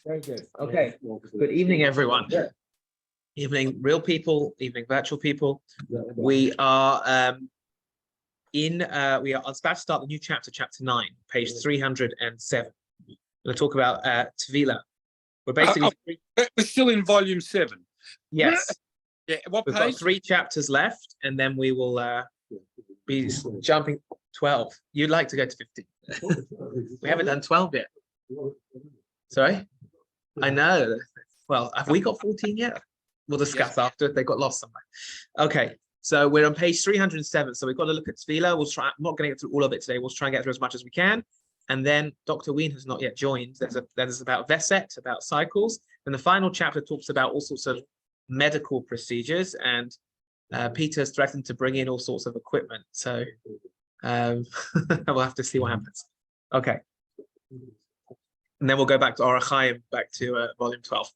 Very good. Okay. Good evening, everyone. Evening, real people. Evening, virtual people. We are about to start the new chapter, chapter 9, page 307. We're going to talk about Tvila. We're basically we're still in volume 7. Yes. Yeah. What We've page? got 3 chapters left, and then we will be jumping 12. You'd like to go to 15. We haven't done 12 yet. Sorry? I know. Well, have we got 14 yet? We'll discuss after. They got lost somewhere. Okay, so we're on page 307. So we've got to look at Tvila. We'll try. I'm not going to get through all of it today. We'll try and get through as much as we can. And then Dr. Wien has not yet joined. There's about Veset, about cycles. And the final chapter talks about all sorts of medical procedures. And Peter's threatened to bring in all sorts of equipment. So we'll have to see what happens. Okay. And then we'll go back to Orach Chaim, back to volume 12.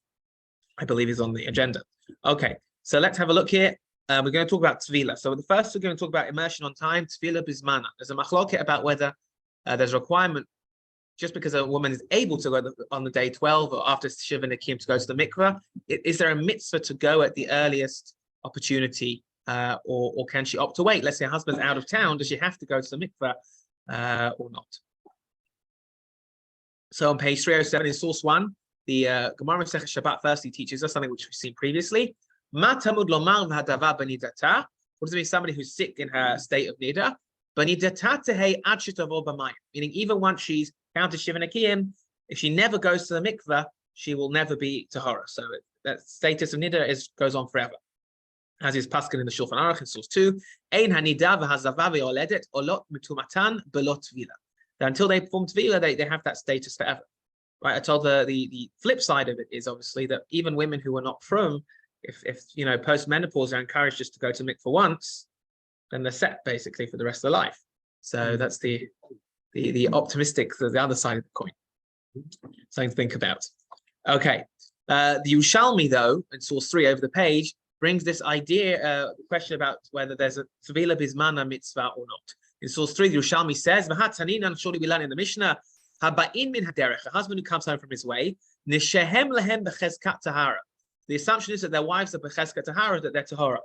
I believe is on the agenda. Okay, so let's have a look here. We're going to talk about Tvila. So the first, we're going to talk about immersion on time, Tvila Bismana. There's a machloket about whether there's a requirement, just because a woman is able to go on the day 12 or after Shiva Nikim to go to the mikveh, is there a mitzvah to go at the earliest opportunity, or can she opt to wait? Let's say her husband's out of town, does she have to go to the mikveh or not? So on page 307 in source 1, the Gemara Masechet Shabbat firstly teaches us something which we've seen previously. What does it mean? Somebody who's sick in her state of nida. Meaning even once she's counted Shiva Nekiyim, if she never goes to the mikveh, she will never be tahara. So that status of nida goes on forever. As is Pascal in the Shulchan Aruch in source 2. Until they perform Tvila, they have that status forever. Right? I told the flip side of it is obviously that even women who are not from, if you know, post-menopause are encouraged just to go to mikveh once, then they're set basically for the rest of their life. So that's the optimistic, the other side of the coin. Something to think about. Okay. The Yerushalmi, though, in source 3 over the page, brings this idea, the question about whether there's a Tvila Bismana mitzvah or not. In source 3, the Yerushalmi says, surely we learn in the Mishnah, a husband who comes home from his way, the assumption is that their wives are becheskat tahara, that they're tahara,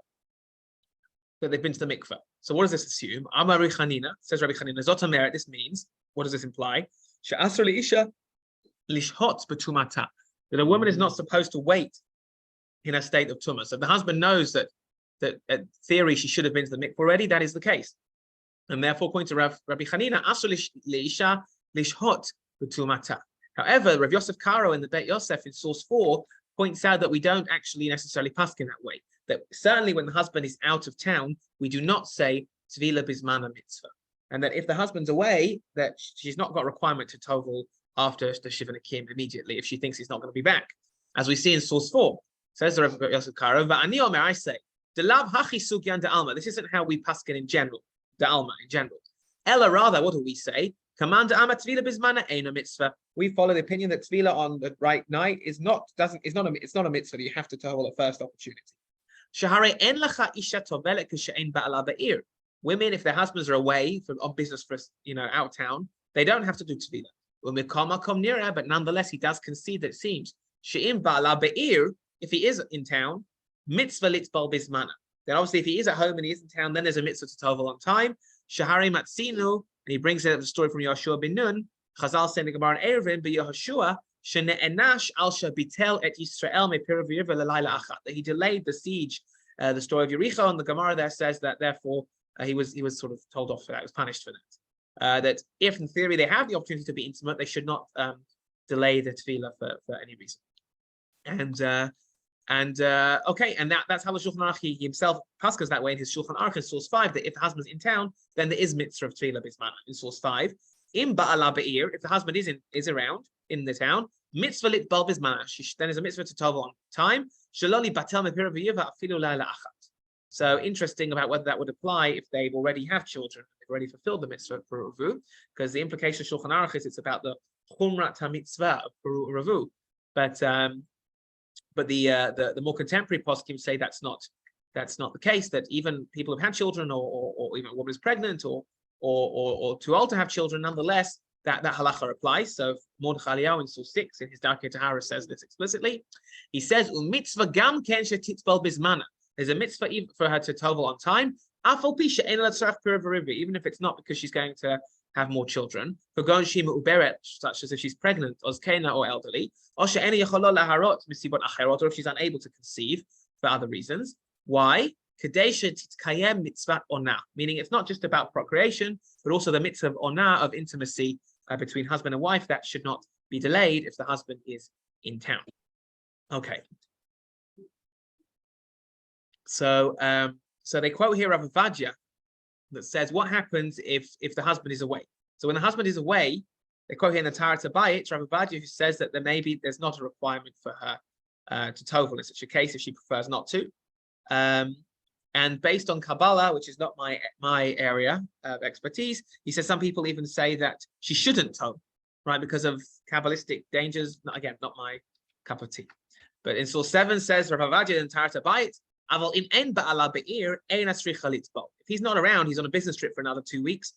that they've been to the mikveh. So what does this assume? Amar Rabbi Chanina, says Rabbi Chanina, Zot Ameret, this means, what does this imply? She'asr li'isha lishhot b'tumata, that a woman is not supposed to wait in a state of tumah. So if the husband knows that in theory she should have been to the mikveh already, that is the case. And therefore, according to Rabbi Chanina, asr li'isha lishhot b'tumata. However, Rav Yosef Karo in the Beit Yosef in source 4 points out that we don't actually necessarily paskin that way. That certainly when the husband is out of town, we do not say Tvila Bismana mitzvah. And that if the husband's away, that she's not got a requirement to tovel after the Shiva Nekim immediately if she thinks he's not going to be back. As we see in source 4, says the Rav Yosef Karo, Va'ani Omer, I say, Delav hachi sugyan de alma. This isn't how we paskin in general, de alma in general. Ella rather, what do we say? Command Amma Tvila Bismana ain't a mitzvah. We follow the opinion that Tvila on the right night is not a mitzvah that you have to tovel at first opportunity. Shahare en lacha isha tovelet k'she'en ba'ala ba'ir. Women, if their husbands are away on business for out of town, they don't have to do Tvila. But nonetheless, he does concede that it seems she'en ba'ala ba'ir, if he is in town, mitzvah litbal bismana. Then obviously, if he is at home and he is in town, then there's a mitzvah to tovel on time. Shahare matzinu. And he brings up the story from Yehoshua ben Nun. Chazal saying the Gemara in Eruvin, but Yehoshua shene'enash al shabitel et Yisrael me'pirav yirva l'layla achat. That he delayed the siege, the story of Yericho, and the Gemara there says that therefore he was sort of told off for that, he was punished for that. That if in theory they have the opportunity to be intimate, they should not delay the tefillah for any reason. And that's how the Shulchan Aruch he himself passes that way in his Shulchan Aruch in source 5, that if the husband's in town, then there is mitzvah of Tvila Bismana in source 5. In Ba'ala Ba'ir, if the husband is around in the town, mitzvah lit bal Bismana, then there's a mitzvah to tovel on time. Shaloli batel mepira v'yiva afilu laila achat. So interesting about whether that would apply if they already have children, they've already fulfilled the mitzvah of Peru Ravu, because the implication of Shulchan Aruch is it's about the Chumrat HaMitzvah of Peru Ravu. But the more contemporary poskim say that's not the case, that even people who've had children or even a woman is pregnant or too old to have children, nonetheless, that halacha applies. So Mordechai Eliyahu in Source 6 in his Darkei Tahara says this explicitly. He says, "U'mitzvah gam ken shetitbal bizmana." There's a mitzvah even for her to tovel on time, even if it's not because she's going to have more children, such as if she's pregnant, or elderly, or if she's unable to conceive for other reasons. Why? Meaning it's not just about procreation, but also the mitzvah of onah, of intimacy between husband and wife, that should not be delayed if the husband is in town. Okay. So they quote here Rav Avadia that says, what happens if the husband is away? So when the husband is away, they quote here in the Torah to buy it, Rav Avadia, who says that there's not a requirement for her to tovel in such a case if she prefers not to. And based on Kabbalah, which is not my area of expertise, he says some people even say that she shouldn't tovel, right, because of Kabbalistic dangers. Again, not my cup of tea. But in Source 7 says Rav Avadia in Torah to buy it, if he's not around, he's on a business trip for another 2 weeks,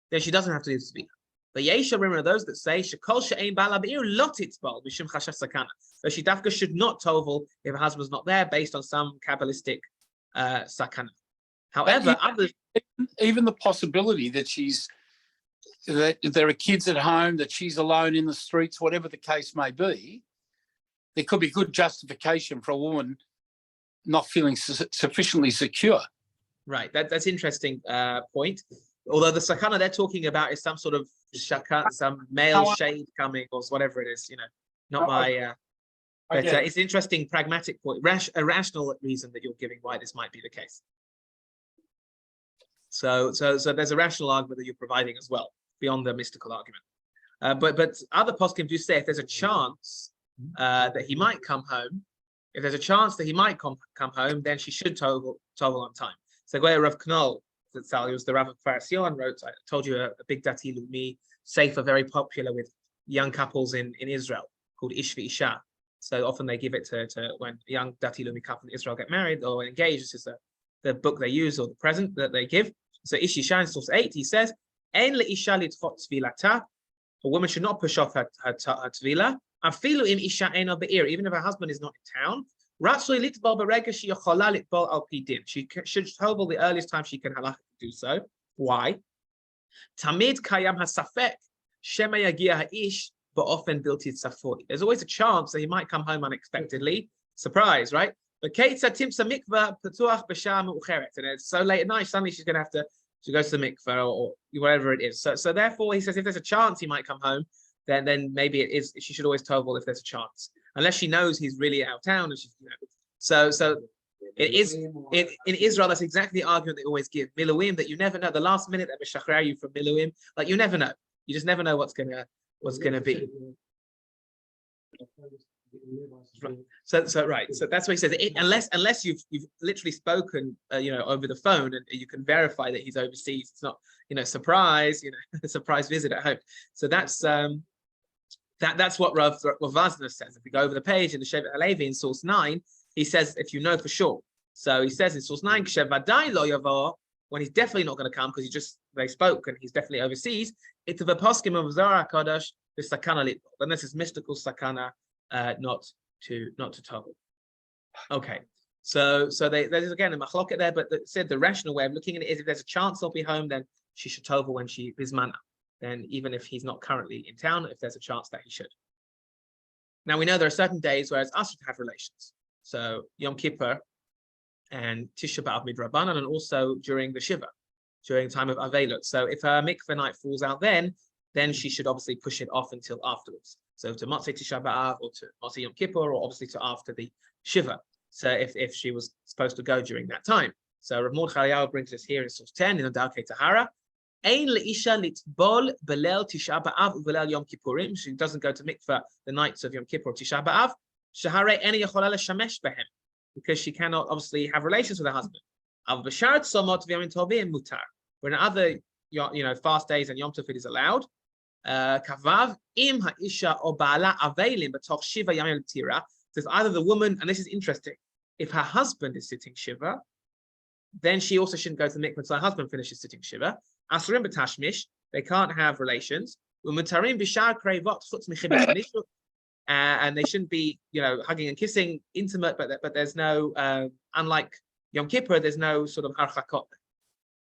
then she doesn't have to do the tzvila. But Yesha are those that say that she dafka should not tovel if her husband's not there, based on some Kabbalistic sakana. However, even the possibility that that there are kids at home, that she's alone in the streets, whatever the case may be, there could be good justification for a woman not feeling sufficiently secure. Right, that's interesting point. Although the sakana they're talking about is some sort of shaka, some male shade coming, or whatever it is, not my. But it's an interesting pragmatic point, a rational reason that you're giving why this might be the case. So there's a rational argument that you're providing as well, beyond the mystical argument. But other poskim do say if there's a chance that he might come home, then she should tovel on time. So Rav Knoll, that was the Rav of Farsion, wrote, I told you, a big Dati Lumi sefer, very popular with young couples in Israel, called Ish V'Isha. So often they give it to when young Dati Lumi couple in Israel get married or engaged. This is the book they use, or the present that they give. So Ish Isha in Source 8, he says, "Ein le'isha litfot tvilata." A woman should not push off her tvila. Afilu im isha eino be'ir, even if her husband is not in town. Ratzoi litbal berega she'yochola litbal al pi din. She should tovel the earliest time she can halachically do so. Why? Tamid kayam hasafek shema yagia ha'ish ba'ofen bilti tzafoi. There's always a chance that he might come home unexpectedly. Surprise, right? But Keitza timsa mikvah patuach b'shah mu'cheret, and it's so late at night, suddenly she goes to the mikvah or whatever it is. So therefore, he says if there's a chance he might come home, then maybe it is she should always tovel if there's a chance, unless she knows he's really out of town. And she's, so it is in Israel. That's exactly the argument they always give. Miluim, that you never know. The last minute that mishachrer you from Miluim, like you never know. You just never know what's gonna be. So right. So that's what he says. Unless you've literally spoken, over the phone, and you can verify that he's overseas. It's not, surprise, a surprise visit at home. So that's what Rav Vazna says. If we go over the page in the Shevet Halevi in Source 9, he says if you know for sure. So he says in Source 9, when he's definitely not going to come because they spoke and he's definitely overseas. It's the poskim of Zara Kodesh, the sakana litbal. Then this is mystical sakana, not to tovel. Okay, so there's again a machloket there, but said the rational way of looking at it is if there's a chance he'll be home, then she should tovel when she is mana. Then even if he's not currently in town, if there's a chance that he should. Now we know there are certain days where it's asked to have relations. So Yom Kippur and Tisha B'Av Midrabanan, and also during the Shiva, during the time of Avelut. So if her mikveh night falls out then she should obviously push it off until afterwards. So to Motzei Tisha B'Av, or to Motzei Yom Kippur, or obviously to after the Shiva. So if she was supposed to go during that time. So Rav Mordechai Eliyahu brings us here in Source 10 in the Darkei Tahara. Ein leisha litbol belel Tisha B'Av uvelel Yom Kippurim. She doesn't go to mikveh the nights of Yom Kippur or Tisha B'Av. Shahare eni yachola leshamesh behem, because she cannot obviously have relations with her husband. Av b'shar tzomot v'yomim tovim mutar. When other fast days and Yom Tov it is allowed. Kavav im ha'isha or ba'ala avelim b'toch shiva yamim tira. Says either the woman, and this is interesting, if her husband is sitting shiva, then she also shouldn't go to the mikveh until her husband finishes sitting shiva. Asurim b'tashmish, they can't have relations. And they shouldn't be, hugging and kissing, intimate, but there's no, unlike Yom Kippur, there's no sort of harchakot.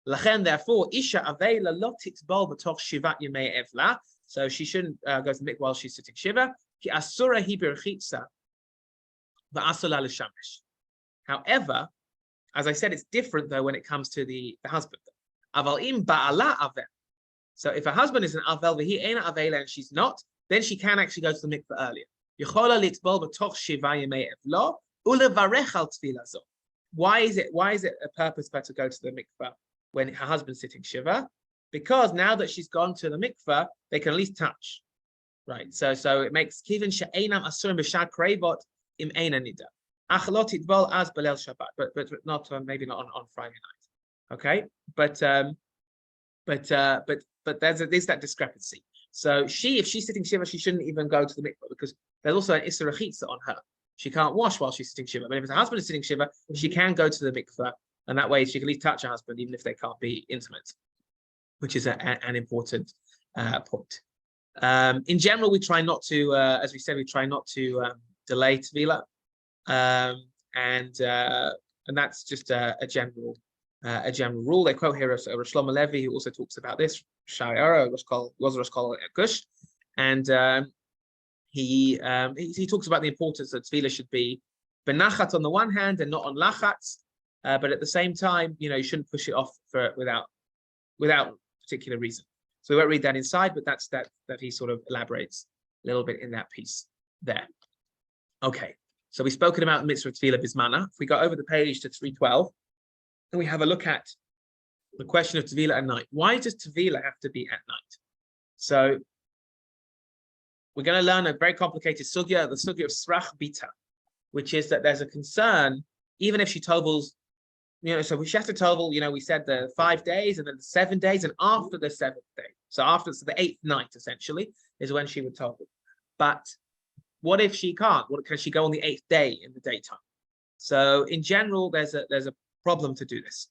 Lachen, therefore, isha avela lo titbol b'toch shivat yemei evla. So she shouldn't go to the mikvah while she's sitting shiva. Ki asura hi berchitza v'asula l'shamesh. However, as I said, it's different though when it comes to the husband. Aval im ba'ala avel. So if her husband is an avel v'hi eina avela and she's not, then she can actually go to the mikvah earlier. Yechola litbol b'toch shiva yemei evla ulevarech al tefila zo. Why is it a purpose for her to go to the mikvah when her husband's sitting shiva? Because now that she's gone to the mikvah, they can at least touch, right? So it makes kivin she'enam asurim b'shad krevot im eina nida. Achalot itbol as belel Shabbat, but not maybe not on Friday night, okay? But there's that discrepancy. So if she's sitting shiva, she shouldn't even go to the mikvah because there's also an isra chitza on her. She can't wash while she's sitting shiva. But if her husband is sitting shiva, she can go to the mikvah, and that way she can at least touch her husband, even if they can't be intimate, which is an important point. In general, we try not to, as we said, we try not to delay tevilah, and that's just a general rule. They quote here Rosh Shlomo Levi, who also talks about this. Sha'ara was Rosh Kol Gush, and he talks about the importance that tevilah should be benachat on the one hand and not on lachatz, but at the same time, you shouldn't push it off without particular reason. So we won't read that inside, but that's that he sort of elaborates a little bit in that piece there. Okay, so we've spoken about the mitzvah of tevilah bismana. If we go over the page to 312, and we have a look at the question of tevilah at night. Why does tevilah have to be at night? So we're going to learn a very complicated sugya, the sugya of srach bita, which is that there's a concern, even if she tovels, so she has to tovel, we said the 5 days and then the 7 days, and after the 7th day. So the 8th night, essentially, is when she would tovel. But what if she can't? Can she go on the 8th day in the daytime? So in general, there's a problem to do this.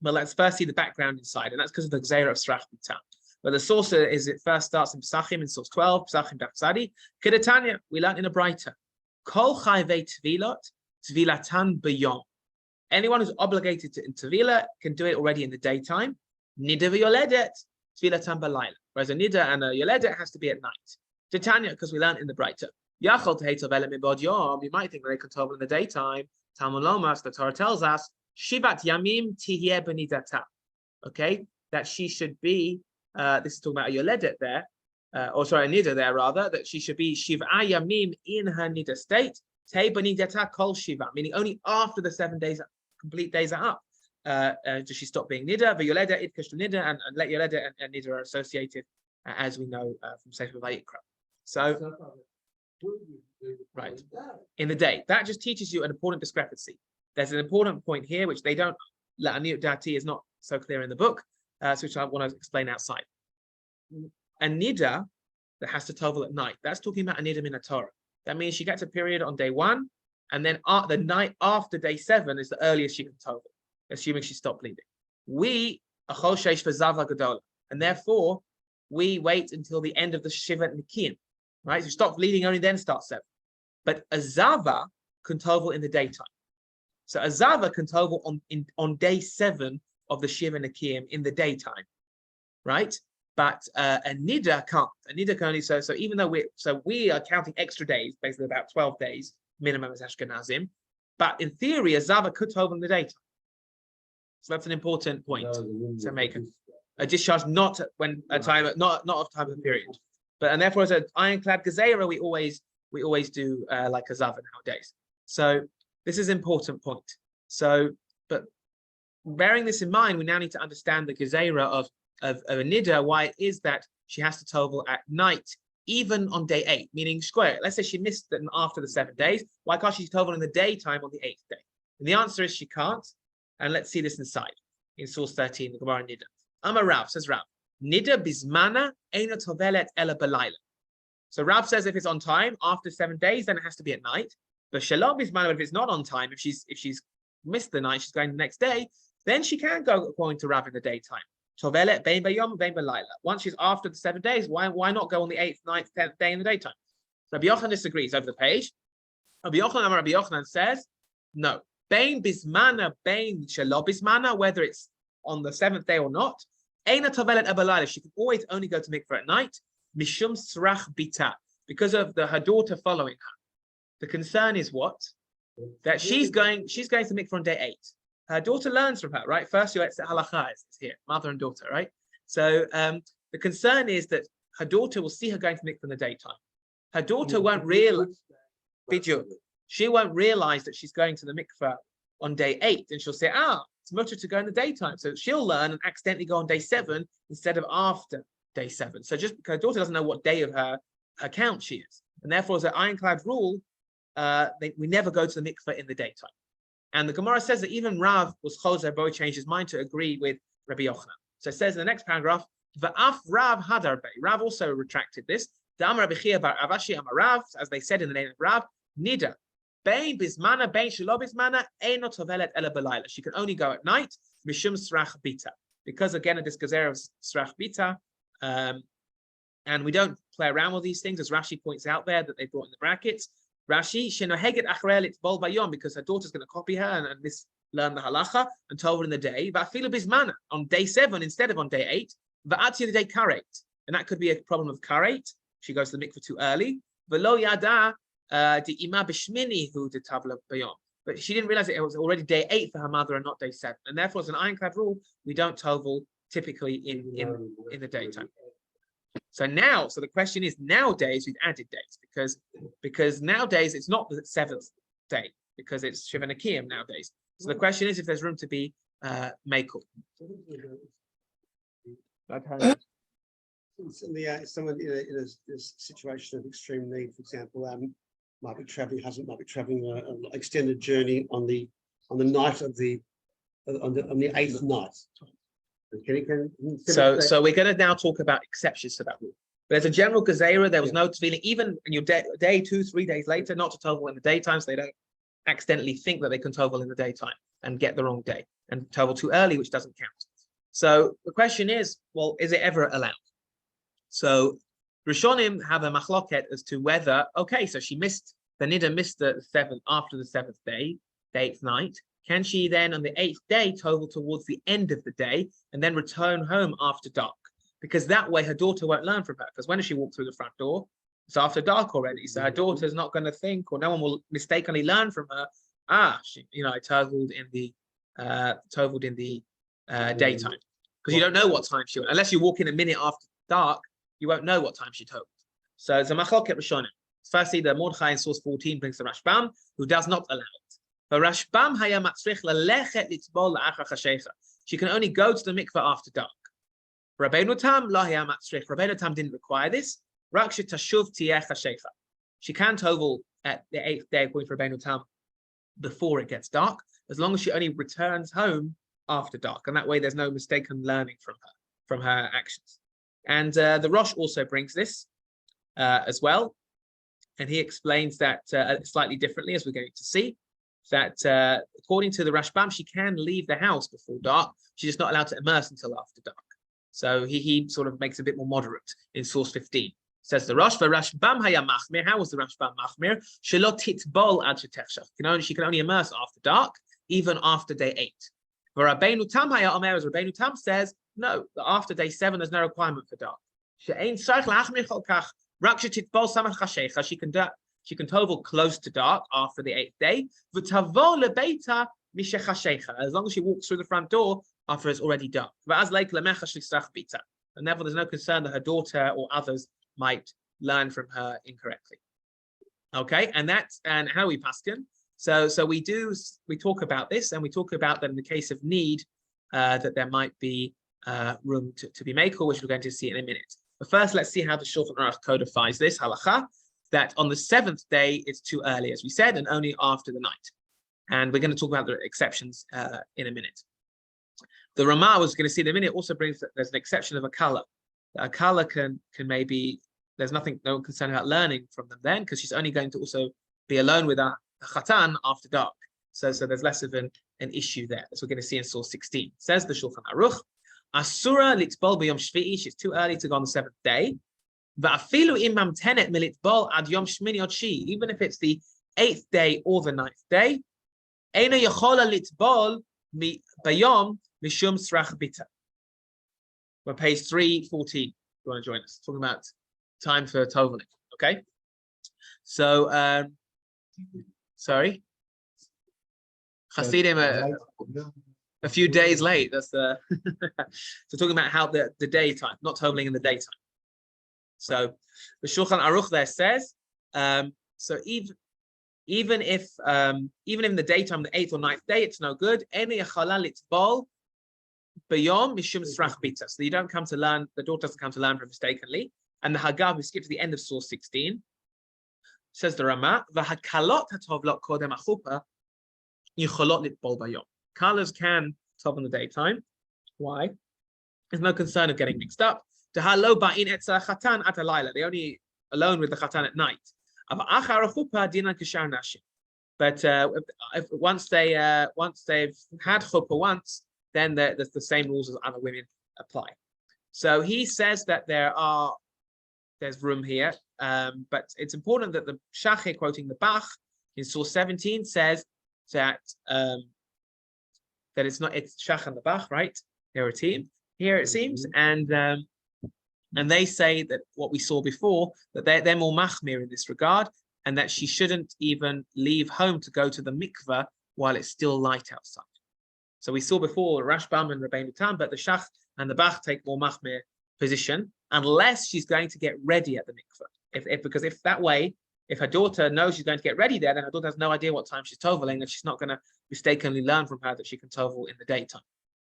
But let's first see the background inside, and that's because of the gzeira of srach bita. But the source is, it first starts in Pesachim, in source 12, Pesachim Dafzadi. Kedatanya, we learn in a brighter. Kol chayvei tevilot, tevilatan b'yom. Anyone who's obligated to in tevilah can do it already in the daytime. Nida v'yoledet, tevilatan b'layla. Whereas a nida and a yoledet has to be at night. Titania, because we learn in the brighter. Yachol tehei tovelet mibod yom. You might think that they can tovel in the daytime. Talmud Lomas, the Torah tells us, shivat yamim tihye b'nidata. Okay, that she should be. This is talking about a yoledet there, or sorry, a nida there rather, that she should be shiv'a yamim in her nida state, te b'nidata kol shiva, meaning only after the 7 days, complete days are up, does she stop being nida. V'yoledet idkash to nida, and let yoledet and nida are associated, as we know from Sefer Vayikra. So, right, in the day, that just teaches you an important discrepancy. There's an important point here, which they don't, La'aniyut Dati is not so clear in the book, which I want to explain outside. A nida that has to tovel at night, that's talking about a nida min Torah. That means she gets a period on day 1, and then the night after day 7 is the earliest she can tovel, assuming she stopped bleeding. We achol sheish v'zava gadola, and therefore we wait until the end of the shiva nikim, right? So stop bleeding, only then start 7. But a zava can tovel in the daytime. So a zava can tovel on day 7 of the shiva nikim in the daytime, right? But a nida can't. A nida can only so even though we are counting extra days, basically about 12 days minimum as Ashkenazim, but in theory a zava could tovel in the daytime. So that's an important point to make. A discharge not when a time not of time of period, and therefore as an ironclad gezerah we always do like a zava nowadays. So this is an important point. So, but bearing this in mind, we now need to understand the gezerah of a nida, why it is that she has to tovel at night, even on day 8, meaning square. Let's say she missed them after the 7 days. Why can't she tovel in the daytime on the 8th day? And the answer is she can't. And let's see this inside in source 13, the Gemara Nida. Amar Rav, says Rav, Nida bismana eina tovelet ela belayla. So Rav says if it's on time after 7 days, then it has to be at night. But shalom bismana, if it's not on time, if she's missed the night, she's going the next day, then she can go according to Rav in the daytime. Tovelet bein bayom bein balayla. Once she's after the 7 days, why not go on the 8th, 9th, 10th day in the daytime? Rabbi Yochanan disagrees over the page. Rabbi Yochanan says, no. Bein bismana, bein shelo bismana, whether it's on the 7th day or not. Eina tovelet abalayla. She can always only go to mikveh at night. Mishum srach bita, because of her daughter following her. The concern is what? That she's going to mikveh on day 8. Her daughter learns from her, right? First, it's halacha is here, mother and daughter, right? So the concern is that her daughter will see her going to mikveh in the daytime. Her daughter won't realize. She won't realize that she's going to the mikveh on day 8, and she'll say, it's mutter to go in the daytime. So she'll learn and accidentally go on day 7 instead of after day 7. So just because her daughter doesn't know what day of her count she is, and therefore as an ironclad rule, we never go to the mikveh in the daytime. And the Gemara says that even Rav was chozer, but he changed his mind to agree with Rabbi Yochanan. So it says in the next paragraph, Va'af Rav hadarbe. Rav also retracted this. Da'am Rabbi Chia bar Avashi amar Rav, as they said in the name of Rav, Nida. Bein bismana, bein shelo bismana, eino tovelet ela belayla. She can only go at night, mishum srach bita. Because again, of this gezer of srach bita, and we don't play around with these things, as Rashi points out there that they brought in the brackets. Rashi, shenoheget achrel it's bol bayom, because her daughter's going to copy her and learn the halacha and tell her in the day. Va'afilu bismana, on day 7 instead of on day 8. Va'atzi the day karet, and that could be a problem of karet. She goes to the mikveh too early. V'lo yada di ima b'shmini hu de tavla bayom, but she didn't realize it was already day 8 for her mother and not day 7, and therefore, as an ironclad rule, we don't tovel typically in the daytime. So the question is, nowadays we've added days because nowadays it's not the 7th day because it's Shiva Nakiyim nowadays. So the question is if there's room to be Mekel. Someone in a situation of extreme need, for example, might be traveling an extended journey on the night of the 8th night. So we're going to now talk about exceptions to that rule. But as a general gezerah, there was no feeling, even in your day 2, 3 days later, not to tovel in the daytime, so they don't accidentally think that they can tovel in the daytime and get the wrong day, and tovel too early, which doesn't count. So the question is, well, is it ever allowed? So Rishonim have a machloket as to whether, so she missed the 7th after the 7th day, the 8th night. Can she then on the 8th day tovel towards the end of the day and then return home after dark? Because that way her daughter won't learn from her. Because when does she walk through the front door? It's after dark already. So her daughter's not going to think, or no one will mistakenly learn from her. I toveled in the daytime. Because you don't know what time she went. Unless you walk in a minute after dark, you won't know what time she toveled. So it's a machloket Rishonim. Firstly, the Mordechai in source 14 brings the Rashbam, who does not allow it. But Rashbam haya matzrich lelechet litbol la'achar chashecha. She can only go to the mikveh after dark. Rabbeinu Tam lo haya matzrich. Rabbeinu Tam didn't require this. Rak shetashuv tiyeh chashecha. She can tovel at the 8th day according to Rabbeinu Tam before it gets dark, as long as she only returns home after dark, and that way there's no mistaken learning from her actions. And the Rosh also brings this as well, and he explains that slightly differently, as we're going to see. That according to the Rashbam, she can leave the house before dark. She's just not allowed to immerse until after dark. So he sort of makes it a bit more moderate in source 15. Says the Rosh, Rashbam haya machmir. How was the Rashbam machmir? Shelot titbol ad shetechshach. She can only immerse after dark, even after day 8. Rabbeinu Tam haya omer, as Rabbeinu Tam says, no, after day 7 there's no requirement for dark. She'ein tzarich lachmir chol kach rak shetitbol samach chashecha. She can tovel close to dark after the 8th day. V'tavo lebeita mishechashecha, as long as she walks through the front door after it's already dark. V'az leik lemecha shlistrach bita, and therefore there's no concern that her daughter or others might learn from her incorrectly. Okay, and how we paskin. So we talk about this, and we talk about that in the case of need, that there might be room to be makel, which we're going to see in a minute. But first, let's see how the Shulchan Aruch codifies this halacha, that on the 7th day it's too early, as we said, and only after the night. And we're going to talk about the exceptions in a minute. The Ramah, was going to see in a minute, also brings that there's an exception of a kala. A kala can maybe, there's no concern about learning from them then, because she's only going to also be alone with a chatan after dark. So there's less of an issue there, as we're going to see in source 16. Says the Shulchan Aruch, Asura litbol b'yom shvi'i. It's too early to go on the 7th day. Va'afilu imam tenet militbol ad yom shmini od shi. Even if it's the 8th day or the 9th day, eina yachola litbol b'yom mishum srach bita. We're on page 314. If you want to join us, talking about time for toveling. Okay. So, sorry. Hasidim a few days late. That's the so talking about how the daytime, not toveling in the daytime. So the Shulchan Aruch there says, so even if in the daytime, the 8th or 9th day, it's no good. So you don't come to learn, the daughter doesn't come to learn from mistakenly. And the Haggav, we skip to the end of source 16, says the Rama, Kalas can tov in the daytime. Why? There's no concern of getting mixed up. They're only alone with the chatan at night. But if once they've had chuppah once, then the same rules as other women apply. So he says that there's room here, but it's important that the Shach here, quoting the Bach in source 17, says that it's Shach and the Bach, right? They're a team here, it seems, and they say that what we saw before, that they're more machmir in this regard, and that she shouldn't even leave home to go to the mikveh while it's still light outside. So we saw before Rashbam and Rabbeinu Tam, but the Shach and the Bach take more machmir position, unless she's going to get ready at the mikveh. Because if that way, if her daughter knows she's going to get ready there, then her daughter has no idea what time she's toveling, and she's not going to mistakenly learn from her that she can tovel in the daytime.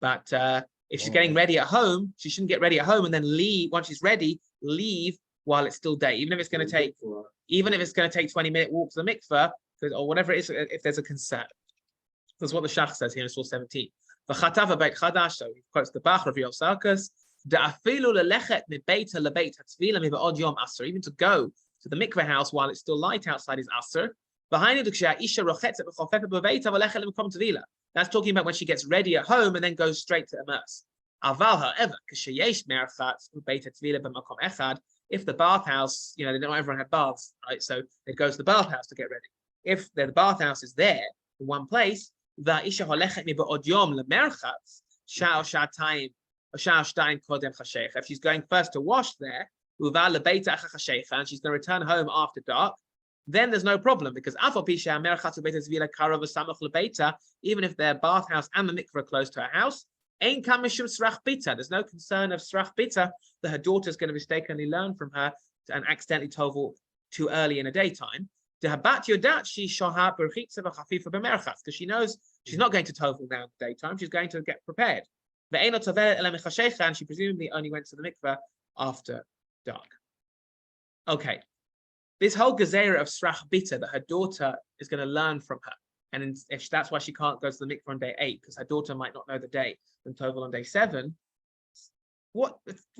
But if she's getting ready at home, she shouldn't get ready at home and then leave. Once she's ready, leave while it's still day, even if it's going to take 20-minute walk to the mikveh, or whatever it is, if there's a concern. That's what the Shach says here in source 17. The Chatav Beit Chadash, so he quotes the Bach of Yov Sarkas, even to go to the mikveh house while it's still light outside is aser. That's talking about when she gets ready at home and then goes straight to immerse. However, if the bathhouse, they don't everyone have baths, right? So it goes to the bathhouse to get ready. If the bathhouse is there in one place, if she's going first to wash there, and she's going to return home after dark, then there's no problem, because even if their bathhouse and the mikveh are close to her house, there's no concern of srach bita that her daughter's going to mistakenly learn from her and accidentally tovel too early in the daytime. Because she knows she's not going to tovel now in the daytime, she's going to get prepared. And she presumably only went to the mikveh after dark. Okay. This whole gezerah of srach bita that her daughter is going to learn from her, and if that's why she can't go to the mikveh on day 8, because her daughter might not know the day, and tovel on day 7. What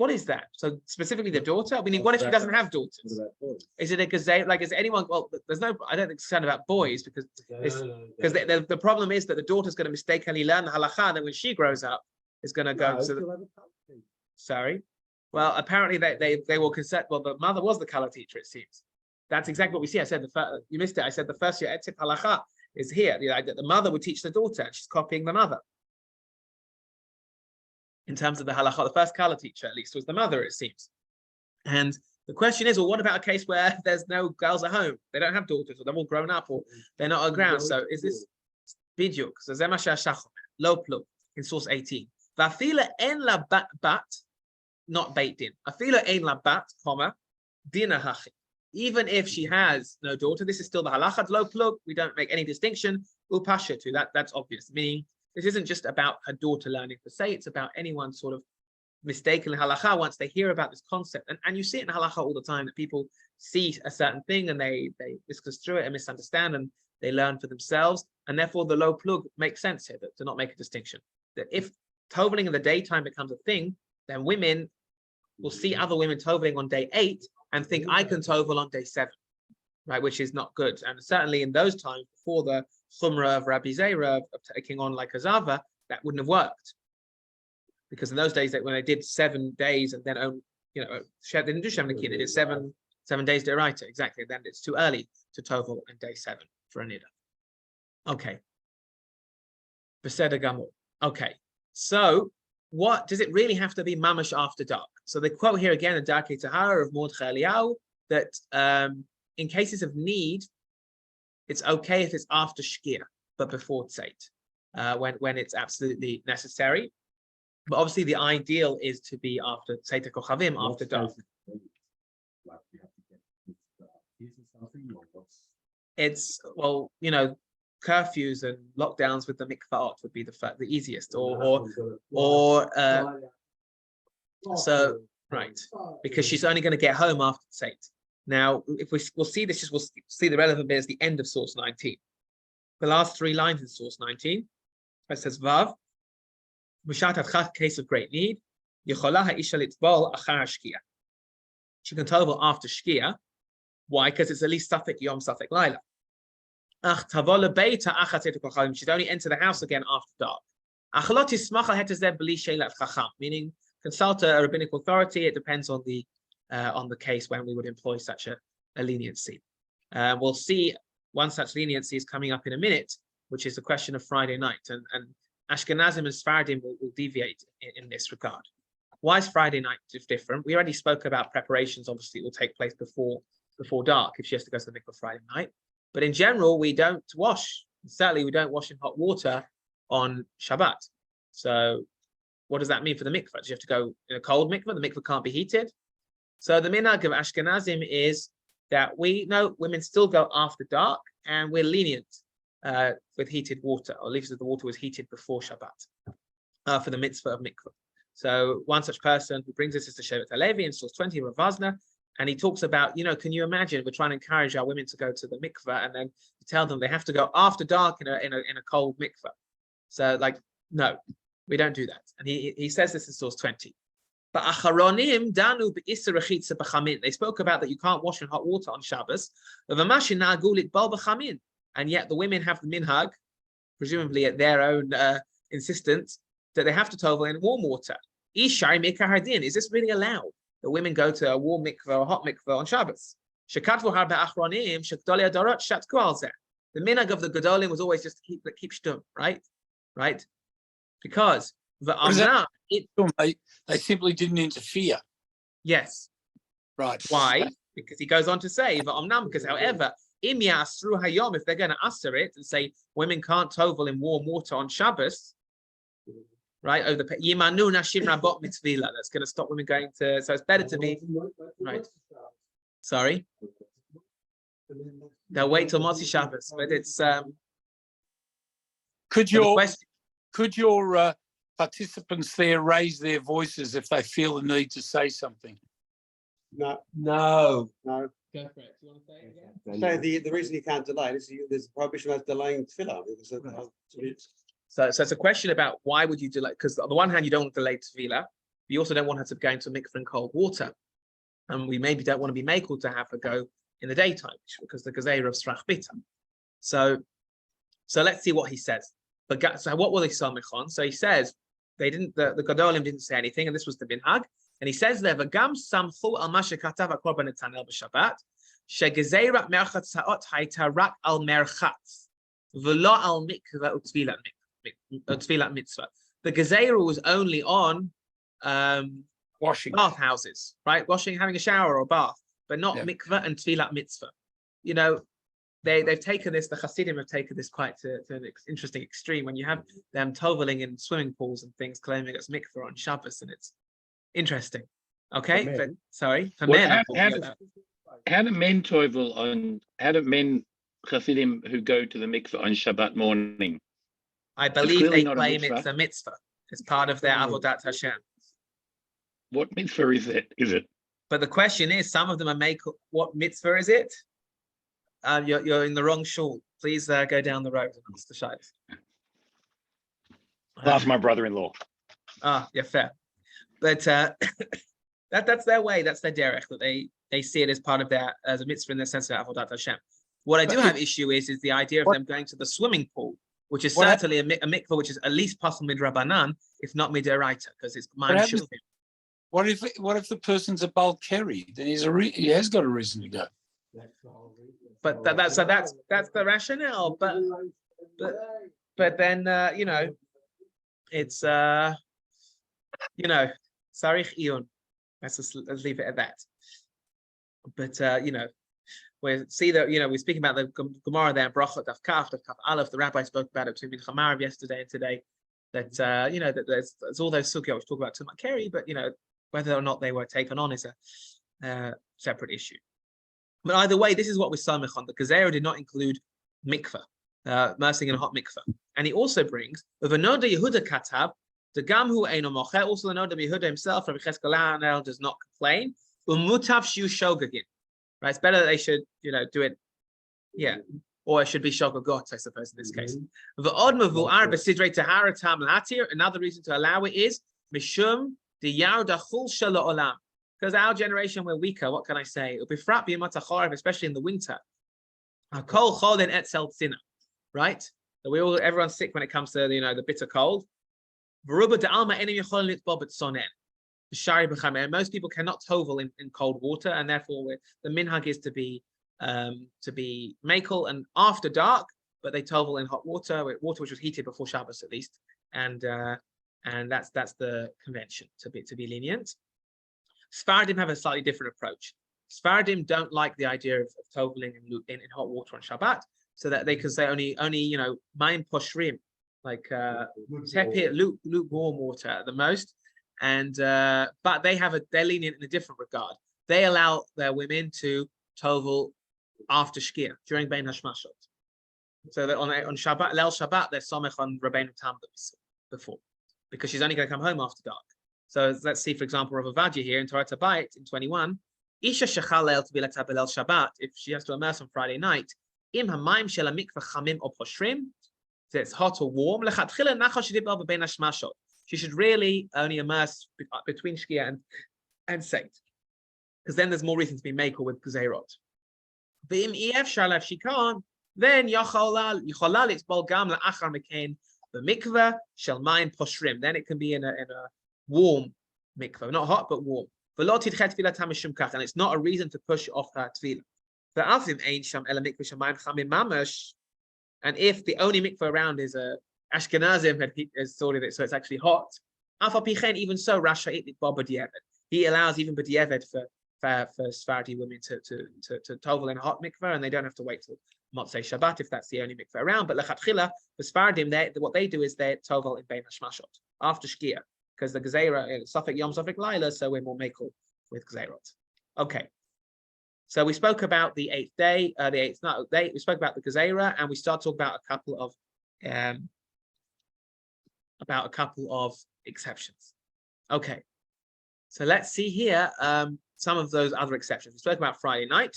is that? So specifically the daughter? I mean, what if she doesn't have daughters? Is it a gezerah? Like, is anyone? Well, there's no. I don't think it's concerned about boys, because the problem is that the daughter's going to mistakenly learn the halacha, and then when she grows up, is going to go to the. Sorry. Well, apparently they will consent. Well, the mother was the color teacher, it seems. That's exactly what we see. I said you missed it. I said the first year etzip halacha is here. The mother would teach the daughter, and she's copying the mother. In terms of the halacha, the first color teacher at least was the mother, it seems. And the question is, well, what about a case where there's no girls at home? They don't have daughters, or they're all grown up, or they're not on ground. So is this bidyuk? So zemasha shachom lo plug in source 18. Vafila en la bat, not bait din. Afila en la bat, comma dina hachi. Even if she has no daughter, this is still the halachat lo plug. We don't make any distinction. Upasha to that's obvious. Meaning this isn't just about her daughter learning per se. It's about anyone sort of mistakenly halacha once they hear about this concept. And you see it in halacha all the time, that people see a certain thing and they misconstrue it and misunderstand, and they learn for themselves. And therefore the low plug makes sense here, to not make a distinction. That if toveling in the daytime becomes a thing, then women will see other women toveling on day 8 and think, I can tovel on day 7, right? Which is not good. And certainly in those times, before the chumrah of Rabbi Zera of taking on like a zava, that wouldn't have worked. because in those days, when they did 7 days and then they didn't do Shem Nakia, they did 7 days D'oraita, exactly. Then it's too early to Tovel on day 7 for a Nida. Okay. Beseder Gamur. Okay. So what does it really have to be mamash after dark? So they quote here again in Darkei Tahara of Mordechai Eliyahu that in cases of need, it's okay if it's after Shkia, but before Tzeit, when it's absolutely necessary. But obviously the ideal is to be after Tzeit Kochavim, after dark. It's, well, curfews and lockdowns with the mikvaot would be the easiest, so right, because she's only going to get home after Tzeit. Now, if we'll see this, we'll see the relevant bit as the end of source 19. The last 3 lines in source 19, it says Vav, Mushat case of great need, Yecholah ha'isha litbol achar shkia. She can tovel after shkia. Why? Because it's at least Safek Yom, Safek Laila. She'd only enter the house again after dark. Meaning, consult a rabbinic authority. It depends on the case when we would employ such a leniency. We'll see one such leniency is coming up in a minute, which is the question of Friday night. And Ashkenazim and Sfardim will deviate in this regard. Why is Friday night different? We already spoke about preparations. Obviously, it will take place before dark if she has to go to the mikveh Friday night. But in general, we don't wash. Certainly, we don't wash in hot water on Shabbat. So what does that mean for the mikveh? Do you have to go in a cold mikveh? The mikveh can't be heated. So the minhag of Ashkenazim is that we know women still go after dark, and we're lenient with heated water, or at least if the water was heated before Shabbat for the mitzvah of mikveh. So one such person who brings this is the Shevet HaLevi in source 20, Rav Vazner, and he talks about, can you imagine, we're trying to encourage our women to go to the mikveh, and then tell them they have to go after dark in a cold mikveh. So, no, we don't do that. And he says this in source 20. But Acharonim danu be'isser rechitza b'chamin. They spoke about that you can't wash in hot water on Shabbos. And yet the women have the minhag, presumably at their own insistence, that they have to tovel in warm water. Ishai mikahardin. Is this really allowed? The women go to a warm mikveh or a hot mikveh on Shabbos. The minhag of the Gedolim was always just to keep shtum, right? Because they simply didn't interfere. Yes. Right. Why? Because he goes on to say, because however, if they're going to usher it and say women can't tovel in warm water on Shabbos, right? That's going to stop women going to. So it's better to be right. Sorry, they'll wait till Motzi Shabbos, but it's. Could your participants there raise their voices if they feel the need to say something? No. Go for it. Do you want to say it again? So the reason you can't delay is there's a prohibition of delaying tefillah. So it's a question about why would you delay? Because on the one hand, you don't want to delay tefillah. You also don't want her to go into a mikveh in cold water. And we maybe don't want to be makel to have her go in the daytime because the gezeira of srach bita. So let's see what he says. But so what will they samich on? So he says they didn't. The Gedolim didn't say anything, and this was the minhag. And he says there, "V'gam samchu al ma shekatav hakorban etanel b'Shabbat shegezeira merchatz ha'ot hayta rak al merchatz v'lo al mikveh utfilat mitzvah." The gezeira was only on washing bathhouses, right? Washing, having a shower or a bath, but not mikveh and tfilat mitzvah. They've taken this. The Hasidim have taken this quite to an interesting extreme. When you have them toveling in swimming pools and things, claiming it's mikveh on Shabbos, and it's interesting. Okay, for men. How do men tovel on? How do men Hasidim who go to the mikveh on Shabbat morning? I believe they claim it's a mitzvah. It's part of their avodat Hashem. What mitzvah is it? But the question is, some of them are what mitzvah is it? You're in the wrong shul. Please go down the road and ask the shaykhs. That's my brother-in-law. Yeah, fair. But that's their way. That's their derech, that they see it as part of as a mitzvah in the sense of avodat Hashem. What I do have issue is the idea of them going to the swimming pool which is What hap- certainly a mikveh which is at least possible midrabanan, if not midiraita, because it's What mine happens- shuvim. What if the person's a bulk carry? Then he has got a reason to go. But that's the rationale. But then it's sarich iyun. Let's leave it at that. But we see that we're speaking about the Gemara there, Brachot Daf Kaf Aleph. The rabbi spoke about it between Mincha Marav yesterday and today. That that there's all those sugyot which talk about Tumat Keri, but whether or not they were taken on is a separate issue. But either way, this is what we're samech on. The Gezerah did not include mikveh, immersing in a hot mikveh, and he also brings with Anoda Yehuda Katab the Gamhu Eino Mocher. Also, the Anoda Yehuda himself, Rabbi Cheskel does not complain. Umutav Shiu Shogagin. Right, it's better that they should do it, or it should be shogagot, I suppose in this case. Another reason to allow it is mishum olam. Because our generation we're weaker. What can I say? Especially in the winter. Right? So everyone's sick when it comes to the bitter cold. And most people cannot tovel in cold water, and therefore the minhag is to be makel and after dark, but they tovel in hot water which was heated before Shabbos at least, and that's the convention to be lenient. Sfaradim have a slightly different approach. Sfaradim don't like the idea of toveling in hot water on Shabbat, so that they can say only mayim poshrim, like tepid lukewarm water at the most. And but they're lenient in a different regard. They allow their women to tovel after shkia during Bein Hashmashot. So that on Shabbat, Leil Shabbat, they're somech on Rabbeinu Tam before, because she's only going to come home after dark. So let's see, for example, Rav Avadia here in Torah Tabayit in 21. Isha shechal leil tevilat Leil Shabbat, if she has to immerse on Friday night, im hamayim shel hamikveh chamim or poshrim, so it's hot or warm. Lechatchila nachal shedibal b'bein hashmashot. She should really only immerse between Shkia and Seit, because then there's more reason to be makel with Gezerot. But if she can't, then Yacholal Itzbal Gam La'achar Mekain B'mikveh Shel Mayim Poshrim. Then it can be in a warm mikveh, not hot but warm. And it's not a reason to push off her tefillah. And if the only mikveh around is a Ashkenazim has sorted it, so it's actually hot. Even so, he allows even b'diavad for Sephardi women to tovel in a hot mikveh, and they don't have to wait till Motzei Shabbat if that's the only mikveh around. But lechatchila, for Sephardim, what they do is they tovel in Bein Hashmashot after Shkia, because the Gezerah Safek Yom Safek Laila, so we're more makel with Gezerot. Okay. So we spoke about the eighth day, we spoke about the Gezerah, and we start talking about a couple of exceptions. Okay, so let's see here some of those other exceptions. We spoke about Friday night.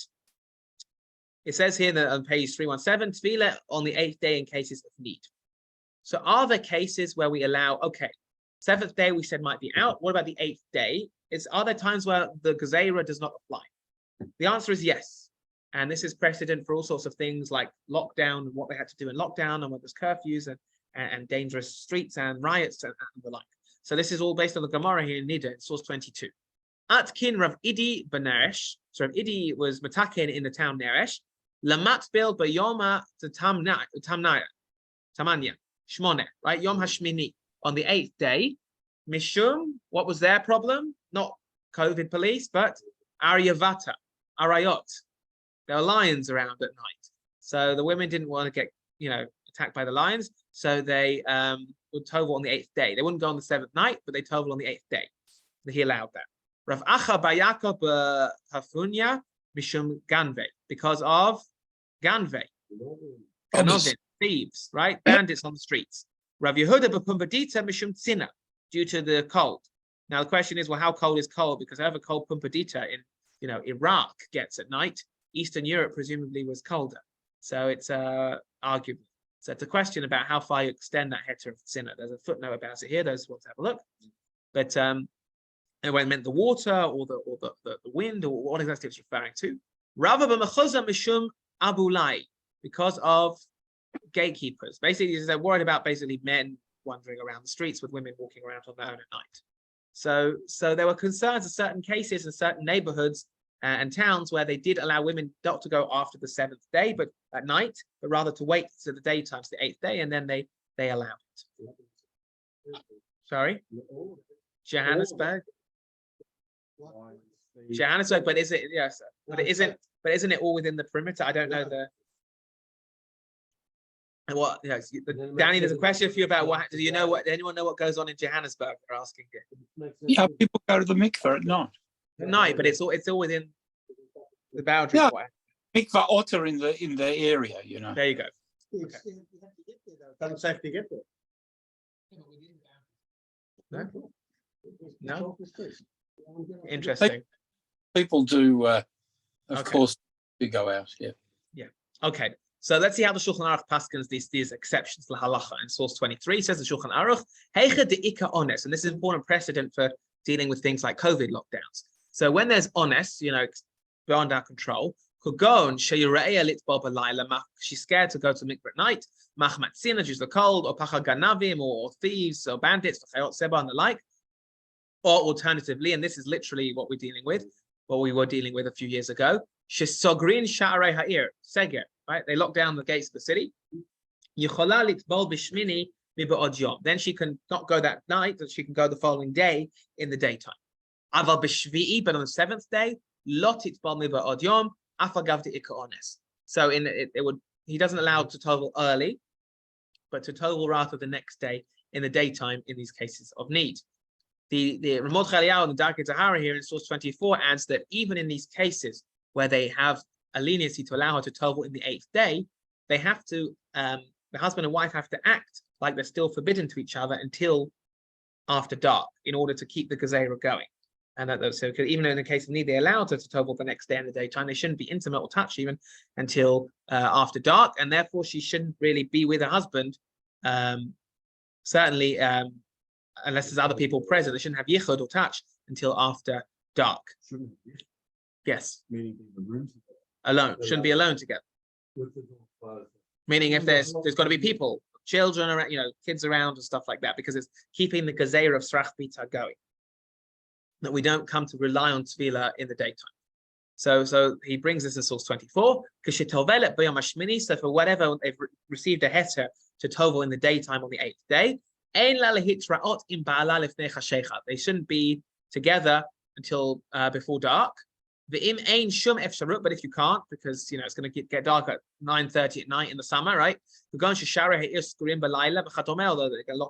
It says here on page 317, tefillah on the eighth day in cases of need. So are there cases where we allow, seventh day we said might be out. What about the eighth day? Are there times where the Gezerah does not apply? The answer is yes. And this is precedent for all sorts of things like lockdown and what they had to do in lockdown, and when there's curfews and dangerous streets and riots and the like. So this is all based on the Gemara here in Nida, in source 22. Atkin Rav Idi Beneresh. So Rav Idi was matakin in the town Neresh. Lamat bil bayoma to Tamanya, Shmone, right? Yom Hashmini, on the eighth day. Mishum, what was their problem? Not COVID police, but Aryavata, Arayot. There were lions around at night. So the women didn't want to get, attacked by the lions. So they would tovel on the eighth day. They wouldn't go on the seventh night, but they tovel on the eighth day. He allowed that. Rav Acha Bayakov Hafunya Mishum Ganve, because of Ganve, thieves, right? Bandits on the streets. Rav Yehuda Bapumbadita Mishum Tzina, due to the cold. Now the question is, well, how cold is cold? Because however cold Pumbadita in Iraq gets at night, Eastern Europe presumably was colder. So it's arguable. So it's a question about how far you extend that heter of tzina. There's a footnote about it here. Those who want to have a look. But and when it meant the water or the wind, or what exactly it's referring to. Rava b'mechuza mishum abulai, because of gatekeepers. Basically, they're worried about basically men wandering around the streets with women walking around on their own at night. So there were concerns in certain cases in certain neighborhoods and towns where they did allow women not to go after the 7th day, but at night, but rather to wait to the daytime, to the 8th day, and then they allowed it. Sorry, Johannesburg, but is it? Yes, but it isn't. But isn't it all within the perimeter? I don't know the. And what? You know, Danny, there's a question for you about what. Do you know what? Anyone know what goes on in Johannesburg? They're asking you. Yeah, people go to the mikveh at night. At night, but it's all within the boundary. Yeah. Mikveh otter in the area, you know. There you go. It's unsafe to get there. No? Interesting. People do, of Okay. course, do go out. Yeah. Okay, so let's see how the Shulchan Aruch paskins these exceptions to halacha. In source 23 says the Shulchan Aruch, Heicha de'ika ones, and this is an important precedent for dealing with things like COVID lockdowns. So when there's ones, you know, beyond our control, Kugon sheyireya litbal b'layla, she's scared to go to mikveh at night, machmatzina, due to the cold, or pacha ganavim, or thieves, or bandits, v'chayot seba, and the like. Or alternatively, and this is literally what we're dealing with, what we were dealing with a few years ago, shesogrin sha'arei ha'ir, seger, right? They lock down the gates of the city. Yichola litbal b'shmini miba'od yom. Then she can not go that night, but she can go the following day in the daytime. Aval b'shvi'i, but on the 7th day, lot itbal miba'od yom, afagav de'ika ones. So he doesn't allow to tovel early, but to tovel rather the next day in the daytime in these cases of need. The Ramot Chaliyahu and the Darkei Tahara here in source 24 adds that even in these cases where they have a leniency to allow her to tovel in the 8th day, they have to, the husband and wife have to act like they're still forbidden to each other until after dark in order to keep the gezerah going. And so even in the case of need, they allowed her to tovel the next day in the daytime. They shouldn't be intimate or touch even until after dark, and therefore she shouldn't really be with her husband. Certainly, unless there's other people present, they shouldn't have yichud or touch until after dark. Yes. Meaning in the room Alone. Shouldn't be alone together. Meaning if there's got to be people, children around, you know, kids around and stuff like that, because it's keeping the gezerah of srach bita going. That we don't come to rely on tefillah in the daytime. So he brings this in source 24. So for whatever they've received a heter to tovel in the daytime on the 8th day, they shouldn't be together until before dark. But if you can't, because you know it's going to get dark at 9:30 at night in the summer, right? Although there's going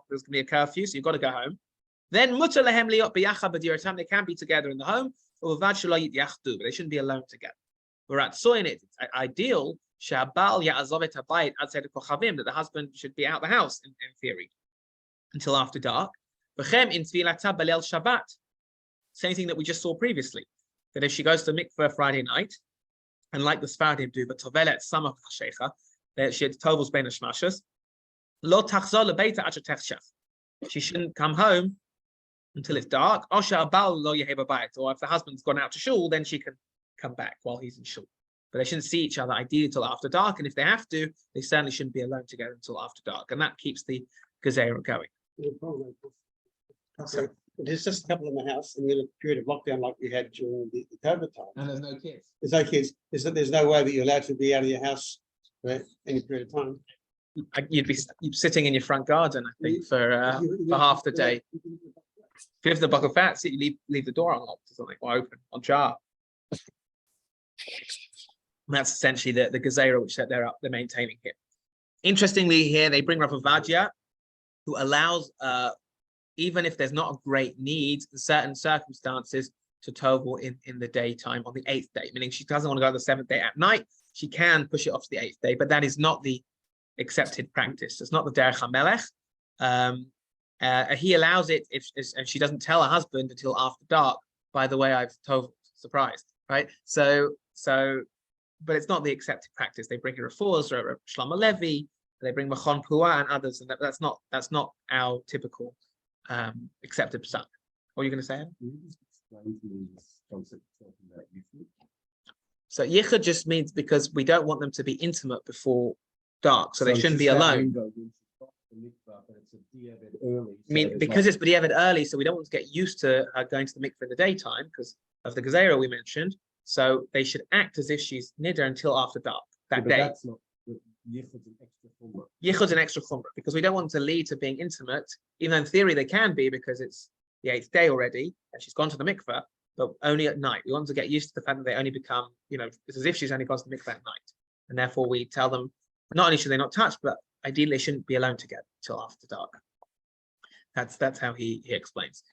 to be a curfew, so you've got to go home. Then they can be together in the home, but they shouldn't be alone together. It's ideal that the husband should be out the house in theory until after dark. Same thing that we just saw previously, that if she goes to mikveh Friday night, and like the Sfaradim do, but tovelet sama shecha, that she tovels bein hashmashas, lo tachzor lebeita ad shetechshach. She shouldn't come home until it's dark. Or if the husband's gone out to shul, then she can come back while he's in shul. But they shouldn't see each other ideally until after dark, and if they have to, they certainly shouldn't be alone together until after dark, and that keeps the gezerah going. So there's just a couple in the house, and in a period of lockdown like we had during the COVID time. And there's no kids. There's no kids. There's no way that you're allowed to be out of your house for any period of time. You'd be sitting in your front garden, I think, for half the day. If you have the bucket of fats, you leave the door unlocked or something, or open, on jar. And that's essentially the gezerah which they're maintaining here. Interestingly, here they bring Rav Ovadia, who allows, even if there's not a great need in certain circumstances, to tovel in the daytime on the 8th day, meaning she doesn't want to go on the 7th day at night. She can push it off to the 8th day, but that is not the accepted practice. It's not the derech hamelech. He allows it if she doesn't tell her husband until after dark. By the way, I've toveled. Surprised, right? So, but it's not the accepted practice. They bring Rafuz or Shlomo Levi, they bring Machon Pua and others, and that's not our typical accepted psak. What are you going to say? So yichud just means because we don't want them to be intimate before dark, so they shouldn't be alone. Because it's b'diavad early, so we don't want to get used to her going to the mikveh in the daytime because of the gezerah we mentioned. So they should act as if she's nidder until after dark that day. That's not Yichud's an extra chumrah because we don't want to lead to being intimate, even though in theory they can be because it's the 8th day already and she's gone to the mikveh, but only at night. We want to get used to the fact that they only become, it's as if she's only gone to the mikveh at night. And therefore we tell them not only should they not touch, but ideally they shouldn't be alone together till after dark. That's how he explains.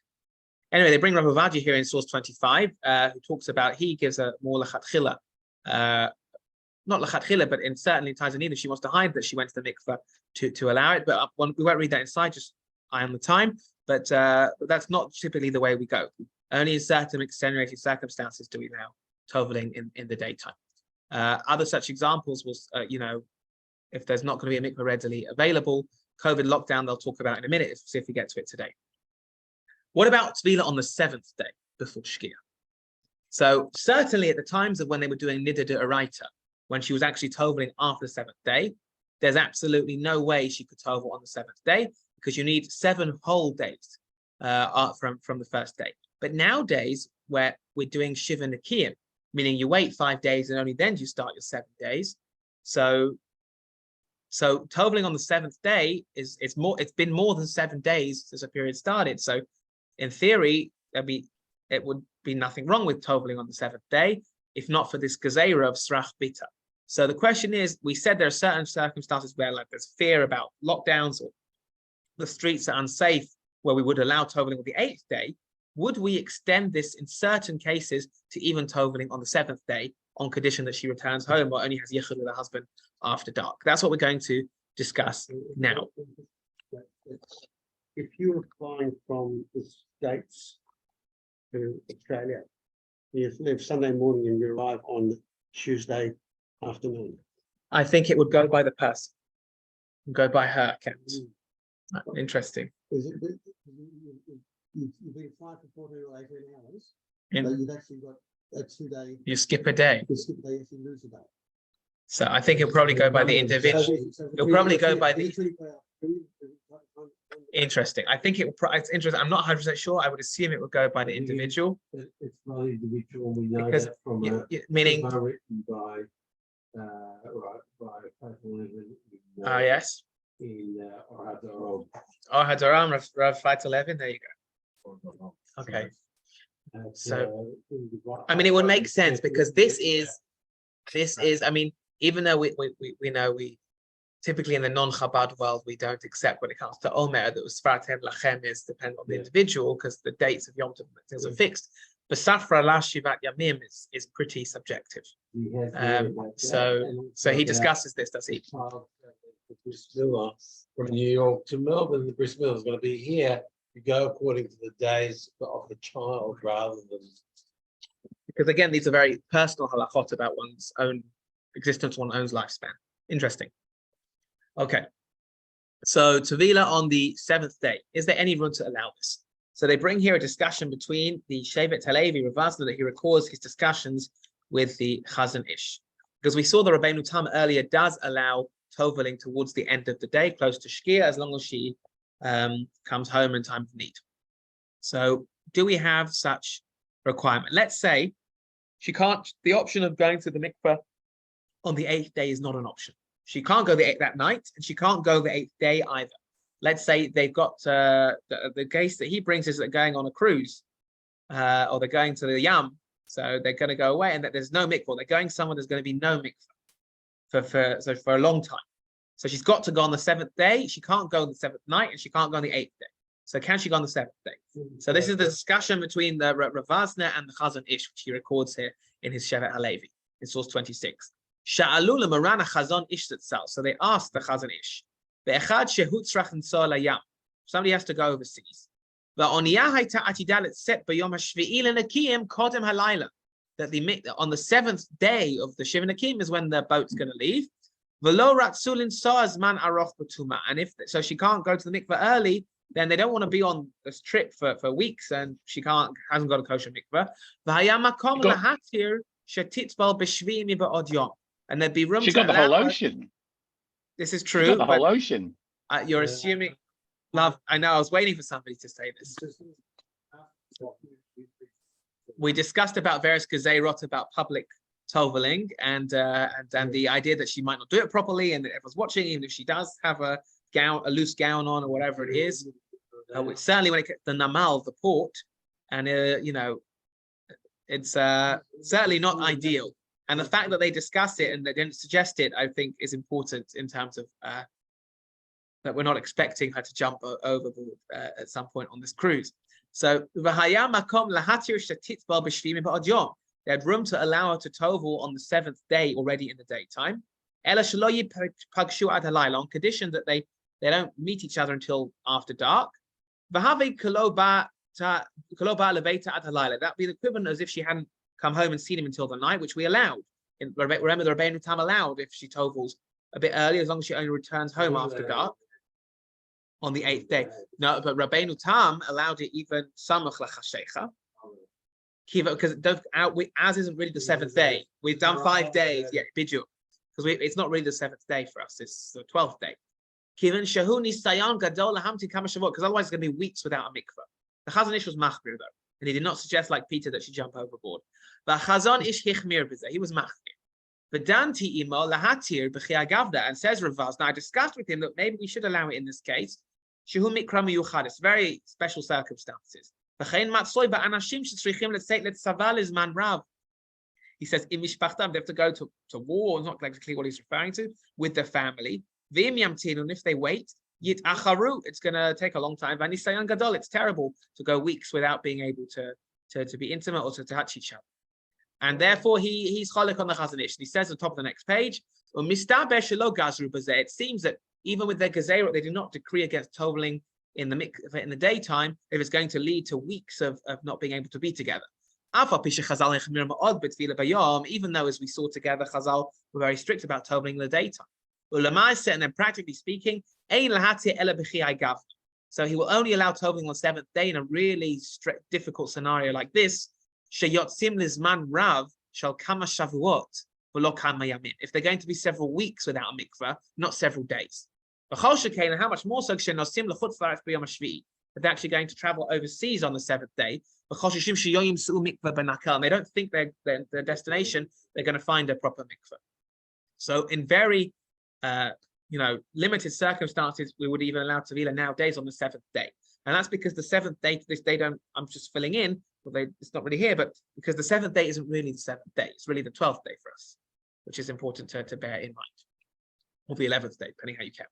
Anyway, they bring Rav Ovadia here in source 25, who talks about, he gives a more lechatchila, not lechatchila, but in certainly times of need, if she wants to hide that she went to the mikveh to allow it. But we won't read that inside, just eye on the time. But that's not typically the way we go. Only in certain extenuating circumstances do we allow toveling in the daytime. Other such examples was, if there's not going to be a mikveh readily available, COVID lockdown, they'll talk about in a minute, see if we get to it today. What about Tvila on the 7th day before Shkia? So certainly at the times of when they were doing Niddah de Oraita, when she was actually toveling after the 7th day, there's absolutely no way she could tovel on the 7th day because you need 7 whole days from the first day. But nowadays, where we're doing Shiva Nikiyim, meaning you wait 5 days and only then you start your 7 days. So toveling on the 7th day it's been more than 7 days since a period started. So in theory, it would be nothing wrong with toveling on the 7th day, if not for this gezerah of srach bita. So the question is, we said there are certain circumstances where there's fear about lockdowns or the streets are unsafe, where we would allow toveling on the 8th day. Would we extend this in certain cases to even toveling on the 7th day on condition that she returns home or only has yichud with her husband after dark? That's what we're going to discuss now. If you're flying from the States to Australia, you leave Sunday morning and you arrive on Tuesday afternoon. I think it would go by the person, go by her account. Interesting. You've been flying for 14 or 18 hours, In, but you've actually got a 2 day. you skip a day. You skip a day, you lose a day. So I think it'll probably go by the individual. It'll probably go by the. Interesting. I think it's interesting. I'm not 100% sure. I would assume it would go by the individual. It's not individual. We know Because, that from meaning, written by yes. in Orhat Oram. Oh, Hadoram, Rav 511. There you go. Okay. So, I mean, it would make sense because this is, I mean, even though we know we typically in the non-Chabad world, we don't accept when it comes to Omer that Usfartem Lachem is dependent on the individual because the dates of Yom Tov and things are fixed. But Safra La Shivat Yamim is pretty subjective. So he discusses this, does he? The bris milah from New York to Melbourne, the bris milah is going to be here. You go according to the days of the child rather than. Because again, these are very personal halachot about one's own existence, one's own lifespan. Interesting. Okay. So Tevila on the 7th day, is there any room to allow this? So they bring here a discussion between the Shevet Halevi, Rav Vazna, that he records his discussions with the Chazon Ish. Because we saw the Rabbeinu Tam earlier does allow toveling towards the end of the day, close to Shkia, as long as she comes home in time of need. So do we have such requirement? Let's say she can't, the option of going to the mikveh on the 8th day is not an option. She can't go that night, and she can't go the 8th day either. Let's say they've got the case that he brings is that they're going on a cruise, or they're going to the Yam, so they're going to go away, and that there's no mikveh. They're going somewhere there's going to be no mikveh for a long time. So she's got to go on the 7th day. She can't go on the 7th night, and she can't go on the 8th day. So can she go on the 7th day? So this is the discussion between the Rav Vazna and the Chazon Ish, which he records here in his Shevet Halevi in source 26. Sha'alu l'marana Chazon Ish Zatzal. So they asked the Chazon Ish, Be'echad shehutzrach n'soa layam. Somebody has to go overseas. Va'oniyah hayta atida letzet b'yom hashvi'i l'nekiyim kodem halayla. That on the 7th day of the Shiva Nekiyim is when the boat's going to leave. V'lo ratzu l'nsoa zman aroch b'tuma. And if so, she can't go to the mikveh early. Then they don't want to be on this trip for weeks, and she hasn't got a kosher mikveh. V'hayamakom lahatir shetitbal b'shvi'i ba'od yom. And there'd be room. She got the whole ocean. This is You've true, got the but whole ocean. you're Yeah. assuming, love. I know. I was waiting for somebody to say this. We discussed about various gezerot about public toveling and the idea that she might not do it properly and that everyone's watching, even if she does have a loose gown on or whatever it is. Which certainly when it gets the namal, the port, and it's certainly not ideal. And the fact that they discuss it and they didn't suggest it, I think, is important in terms of that we're not expecting her to jump overboard at some point on this cruise. So they had room to allow her to tovel on the 7th day already in the daytime, on condition that they don't meet each other until after dark. That would be the equivalent as if she hadn't come home and seen him until the night, which we allowed. Remember, the Rabbeinu Tam allowed if she tovels a bit early, as long as she only returns home after dark on the 8th day. No, but Rabbeinu Tam allowed it even samach lechashecha, because as isn't really the 7th day. We've done 5 days, bidyu, because it's not really the 7th day for us. It's the 12th day. Because otherwise it's going to be weeks without a mikveh. The Chazon Ish was machmir though, and he did not suggest like Peter that she jump overboard. But Chazon Ish hichmir b'zeh, he was machmir. V'danti imo lahatir b'chia gavda, and says Ravaz. Now I discussed with him that maybe we should allow it in this case. Shehu mikra miyuchad, it's very special circumstances. V'chein matzoy ba'anashim shetzrichim letzaval izman rav. He says in mishpachtam they have to go to war. Not exactly what he's referring to, with their family. V'im yamtinu, and if they wait, yit acharu, it's going to take a long time. V'nisayon gadol, it's terrible to go weeks without being able to be intimate or to touch each other. And therefore, he's cholik on the Chazon Ish. He says at the top of the next page, it seems that even with their gezerot, they do not decree against toveling in the daytime if it's going to lead to weeks of not being able to be together. Even though, as we saw together, Chazal were very strict about toveling in the daytime. And then practically speaking, so he will only allow toveling on the 7th day in a really difficult scenario like this. If they're going to be several weeks without a mikveh, not several days. And how much more so if they're actually going to travel overseas on the 7th day, and they don't think their destination, they're going to find a proper mikveh. So in very limited circumstances, we would even allow Tevila nowadays on the 7th day. And that's because the 7th day, I'm just filling in, it's not really here, but because the 7th day isn't really the 7th day, it's really the 12th day for us, which is important to bear in mind. Or the 11th day, depending how you count.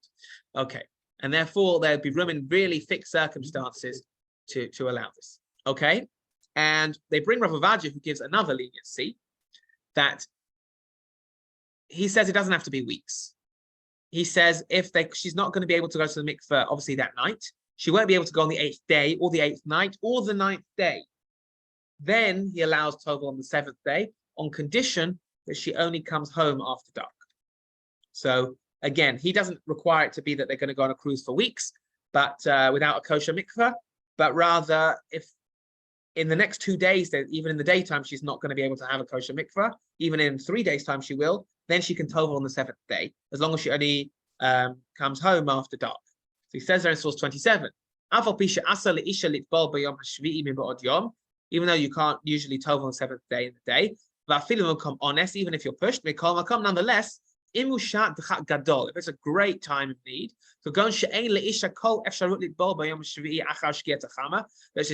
Okay. And therefore, there'd be room in really fixed circumstances to allow this. Okay. And they bring Rav Ovadia, who gives another leniency, that he says it doesn't have to be weeks. He says she's not going to be able to go to the mikveh, obviously, that night. She won't be able to go on the 8th day, or the 8th night, or the 9th day. Then he allows tovel on the 7th day on condition that she only comes home after dark. So again, he doesn't require it to be that they're going to go on a cruise for weeks, but without a kosher mikveh, but rather if in the next 2 days, even in the daytime, she's not going to be able to have a kosher mikveh, even in 3 days' time she will, then she can tovel on the 7th day, as long as she only comes home after dark. So he says there in source 27, even though you can't usually tovel on the 7th day in the day, honest, even if you're pushed, nonetheless, if it's a great time of need, there's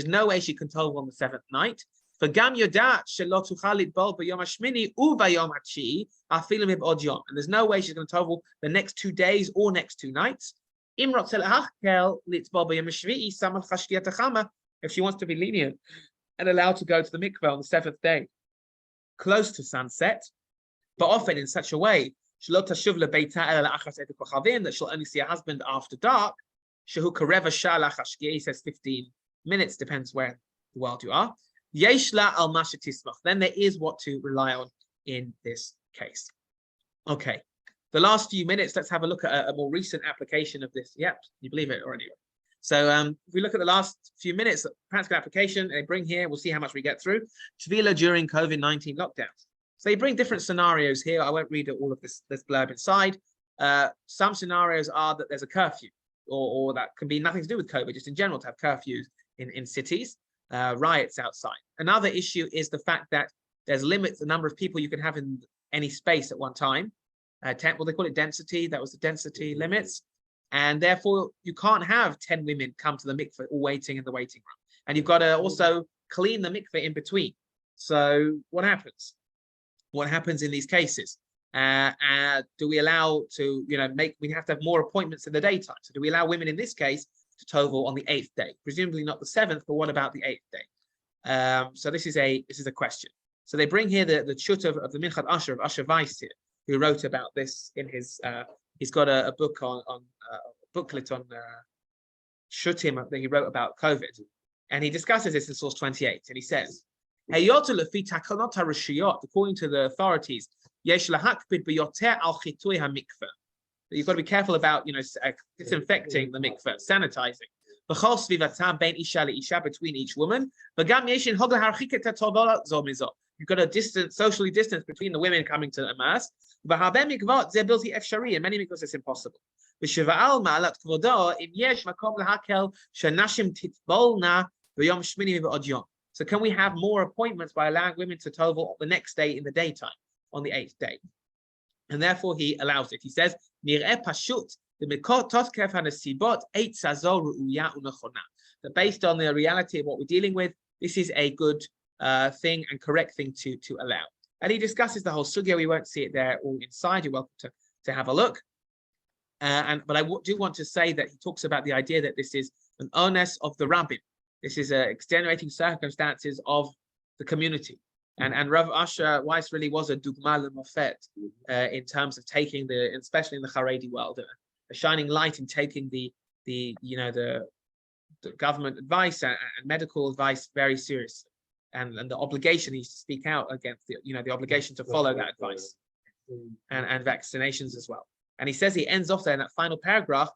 no way she can tovel on the 7th night. And there's no way she's going to tovel the next 2 days or next 2 nights. If she wants to be lenient and allowed to go to the mikveh on the 7th day, close to sunset, but often in such a way that she'll only see her husband after dark. He says 15 minutes, depends where in the world you are. Then there is what to rely on in this case. Okay, the last few minutes, let's have a look at a more recent application of this. Yep, you believe it already. So if we look at the last few minutes, practical application they bring here, we'll see how much we get through. Tvila during COVID-19 lockdowns. So they bring different scenarios here. I won't read all of this blurb inside, Some scenarios are that there's a curfew, or that can be nothing to do with COVID, just in general to have curfews in cities, riots outside. Another issue is the fact that there's limits the number of people you can have in any space at one time. Well, they call it density. That was the density limits. And therefore, you can't have 10 women come to the mikveh all waiting in the waiting room. And you've got to also clean the mikveh in between. So what happens? What happens in these cases? Do we allow to, we have to have more appointments in the daytime. So do we allow women in this case to tovel on the 8th day? Presumably not the 7th, but what about the 8th day? So this is a question. So they bring here the chut of the Minchat Asher, of Asher Weiss here, who wrote about this in his, he's got a book on a booklet on Shutim that he wrote about COVID. And he discusses this in source 28. And he says, according to the authorities, you've got to be careful about, disinfecting the mikveh, sanitizing. Between each woman. You've got to socially distance between the women coming to the mass. In many mikvahs, it's impossible. So can we have more appointments by allowing women to tovel the next day in the daytime, on the 8th day? And therefore he allows it. He says, that based on the reality of what we're dealing with, this is a good thing and correct thing to allow. And he discusses the whole sugya. We won't see it there all inside. You're welcome to have a look. But I do want to say that he talks about the idea that this is an onus of the rabbin. This is extenuating circumstances of the community. And Rav Asher Weiss really was a dugma l'mofet in terms of taking especially in the Haredi world, a shining light in taking the government advice and medical advice very seriously, and the obligation he used to speak out against the obligation to follow that advice, and vaccinations as well. And he says, he ends off there in that final paragraph,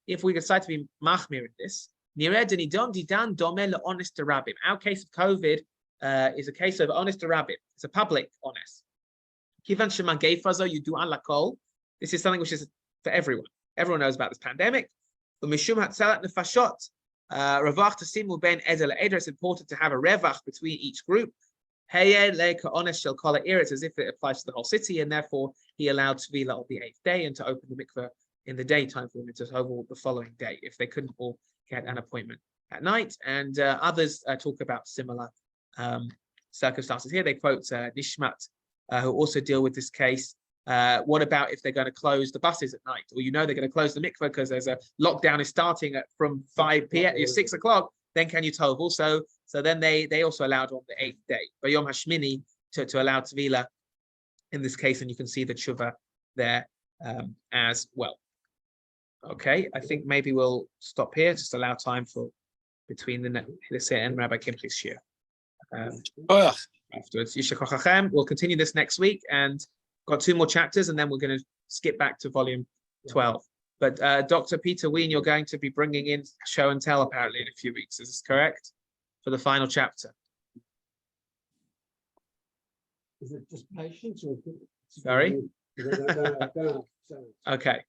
if we decide to be machmir in this, our case of COVID is a case of honest rabbit. It's a public honest. This is something which is for everyone. Everyone knows about this pandemic. It's important to have a revach between each group. It's as if it applies to the whole city, and therefore he allowed Tvila on the 8th day and to open the mikveh in the daytime for women to tovel the following day if they couldn't all get an appointment at night. And others talk about similar circumstances. Here they quote Nishmat, who also deal with this case. What about if they're going to close the buses at night, or they're going to close the mikveh because there's a lockdown is starting from 5 p.m. 6 o'clock? Then can you tovel? So then they also allowed on the 8th day, Bayom Hashmini, to allow Tvila in this case, and you can see the tshuva there as well. Okay, I think maybe we'll stop here, just allow time for between the Hilleseh and Rabbi Kimpli's shir. Afterwards, Yishakach Hachem. We'll continue this next week, and got 2 more chapters, and then we're going to skip back to volume 12. But Dr. Peter Wien, you're going to be bringing in show and tell apparently in a few weeks. Is this correct? For the final chapter. Is it just patience or? Sorry. Okay.